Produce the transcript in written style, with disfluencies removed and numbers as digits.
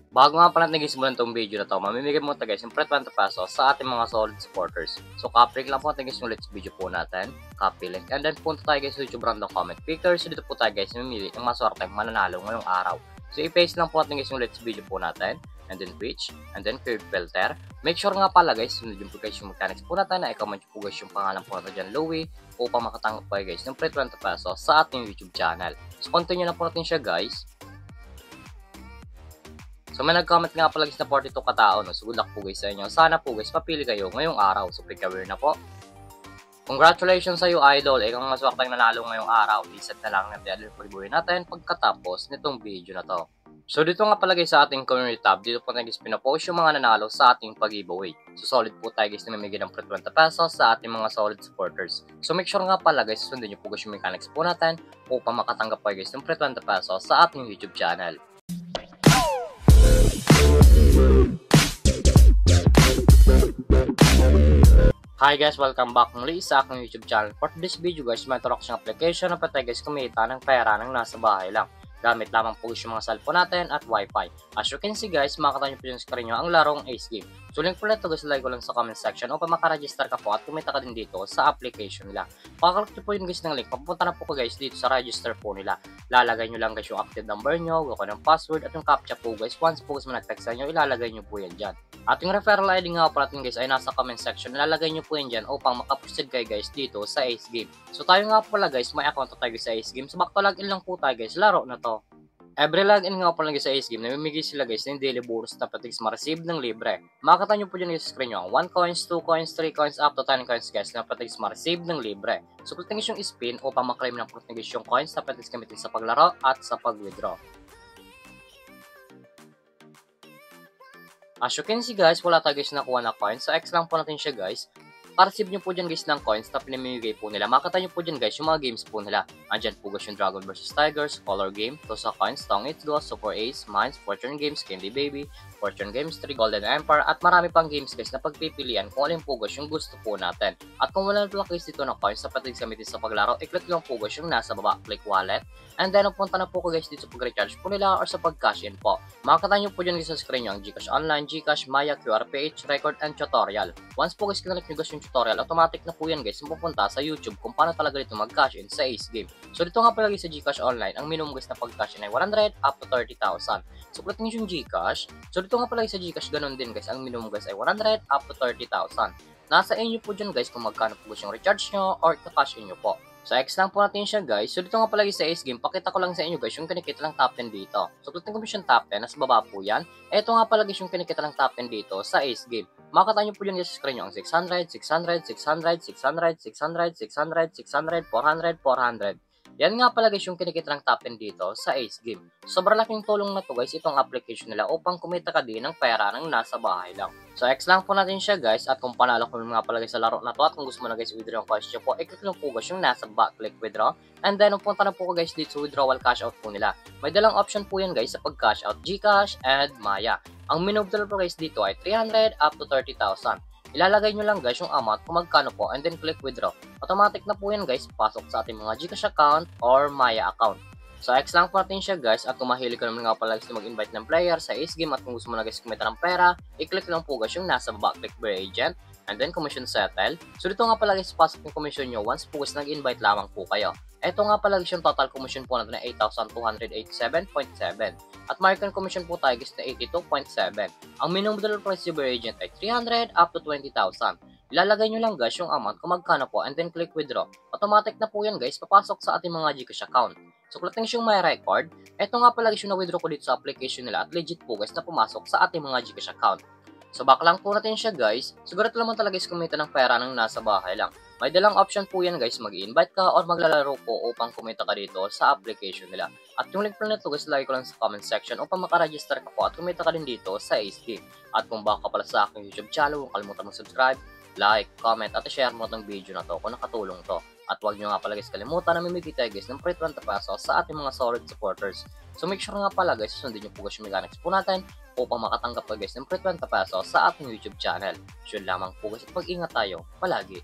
Bago nga pala natin simulan itong video na to, mamimigay mo tayo guys yung 20 pesos sa ating mga solid supporters. So copy link lang po natin guys yung let's video po natin, copy link, and then punta tayo guys sa YouTube random comment picker. So dito po tayo guys mamili ng maswerte mananalo ngayong araw. So i-paste lang po natin guys yung let's video po natin, and then Twitch, and then curve filter. Make sure nga pala guys, sunod yung po guys yung mechanics po natin na i-comment po guys yung pangalan po natin dyan, Louie, upang makatanggap po guys ng 20 pesos sa ating YouTube channel. So continue na po natin siya guys. So may nag-comment nga pala guys na 42 katao, no? So good luck po guys sa inyo. Sana po guys papili kayo ngayong araw. So click aware na po. Congratulations sa iyo idol. Ikaw ang maswakang nanalo ngayong araw. Reset na lang natin natin pagkatapos nitong video na to. So dito nga pala guys sa ating community tab, dito po tayo guys pinapost yung mga nanalo sa ating pag-giveaway. So solid po tayo guys na mamigay ng 20 pesos sa ating mga solid supporters. So make sure nga pala guys, sundin nyo po guys yung mechanics po natin upang makatanggap po guys ng 20 pesos sa ating YouTube channel. Hi guys, welcome back muli sa aking YouTube channel. For this video guys, may introduction application na pwede guys kumita ng pera ng nasa bahay lang. Gamit lamang po yung mga cellphone natin at wifi. As you can see guys, makakita nyo po yung screen nyo ang larong Ace Game. So link po nito guys, like ko lang sa comment section upang makaregister ka po at kumita ka din dito sa application nila. Pakaklik nyo po yung guys ng link, papunta na po ko guys dito sa register po nila. Lalagay nyo lang guys yung active number nyo, gawin ng password at yung captcha po guys. Once po guys manag-text sa inyo, ilalagay nyo po yan dyan. At yung referral ID nga po natin guys ay nasa comment section, ilalagay nyo po yan dyan upang makaproceed kayo guys dito sa Ace Game. So tayo nga pala guys, may account tayo guys sa Ace Game. So back to login lang po tayo guys, laro na to. Every login nga po lang sa Ace Game, namimigay sila guys ng daily bonus na pati ma-receive ng libre. Makakita nyo po dyan sa screen nyo, 1 coins, 2 coins, 3 coins, up to 10 coins guys na pati ma-receive ng libre. So click nyo yung spin upang maklaim ng yung coins na pati gamitin sa paglaro at sa pag-withdraw. As you can see guys, wala tayo guys nakuha na coins. So X lang po natin siya guys. Para-receive nyo po dyan guys ng coins na pinamimigay po nila. Makita nyo po dyan guys yung mga games po nila. Andyan po guys yung Dragon vs Tigers, Color Game, Tosa Coins, Tong It's Go, Super Ace, Mines, Fortune Games, Candy Baby, Fortune Games 3, Golden Empire, at marami pang games guys na pagpipilian kung alin po guys yung gusto po natin. At kung wala na guys dito ng coins na pati gamitin sa paglaro, i-click lang po guys yung nasa baba, click wallet. And then punta na po ko guys dito sa pag-recharge po nila or sa pag-cash in po. Makita nyo po dyan guys sa screen nyo ang GCash Online, GCash, Maya, QRPH, Record, and Tutorial. Once po guys kinalik nyo guys yung tutorial, automatic na po yan guys yung pupunta sa YouTube kung paano talaga dito mag-cash in sa Ace Game. So dito nga pala guys sa GCash Online, ang minimum guys na pag-cash in ay 100 up to 30,000. So click nyo yung GCash. So dito nga pala guys sa GCash, ganun din guys, ang minimum guys ay 100 up to 30,000. Nasa inyo po dyan guys kung magkano po guys yung recharge nyo or ka-cash in nyo po. So X lang po natin siya guys. So dito nga pala sa Ace Game, pakita ko lang sa inyo guys yung kinikita ng top 10 dito. So click nyo yung top 10, nasa baba po yan. Ito nga pala guys yung kinikita ng top 10 dito sa Ace Game. Makikita nyo po dyan guys sa screen nyo ang 600, 600, 600, 600, 600, 600, 600, 400, 400. Yan nga pala guys yung kinikita ng top 10 dito sa Ace Game. Sobrang laking tulong na to guys itong application nila upang kumita ka din ng pera ng nasa bahay lang. So X lang po natin siya guys, at kung panalo ko nga pala guys sa laro na to at kung gusto mo na guys withdraw yung cash nyo po, i-click lang po guys yung nasa back, click withdraw. And then punta na po ko guys dito sa withdrawal cash out po nila. May dalang option po yan guys sa pag-cash out, GCash and Maya. Ang minimum po guys dito ay 300 up to 30,000. Ilalagay nyo lang guys yung amount kung magkano po and then click withdraw. Automatic na po yan guys, pasok sa ating mga GCash account or Maya account. So X lang po natin siya guys, at kung mahilig ka naman nga pala guys na mag-invite ng player sa Ace Game at kung gusto mo na guys kumita ng pera, i-click lang po guys yung nasa baba, click Buy Agent, and then commission settle. So dito nga pala guys, pasok yung commission nyo once po guys nag-invite lamang po kayo. Ito nga pala guys yung total commission po natin na 8,287.7. At American commission po tayo guys na 82.7. Ang minimum dollar price si Buy Agent ay 300 up to 20,000. Ilalagay nyo lang guys yung amount kung magkano po and then click withdraw. Automatic na po yan guys, papasok sa ating mga GCash account. So click nyo yung My Record. Ito nga pala guys yung na-withdraw ko dito sa application nila at legit po guys na pumasok sa ating mga GCash account. So back lang po natin siya guys. Siguro naman talaga guys kumita ng pera ng nasa bahay lang. May dalang option po yan guys, mag-invite ka or maglalaro po upang kumita ka dito sa application nila. At yung link po nito guys, lagay ko lang sa comment section upang makaregister ka po at kumita ka din dito sa Ace Game. At kung baka ka pala sa aking YouTube channel, huwag kalimutan mag-subscribe, like, comment at share mo itong video na to kung nakatulong to. At huwag nyo nga pala guys kalimutan na mamimigay tayo guys ng 20 pesos sa ating mga solid supporters. So make sure nga pala guys, sundin nyo po guys yung mechanics po natin upang makatanggap pa guys ng 20 pesos sa ating YouTube channel. Sure lamang po guys at pag-ingat tayo palagi.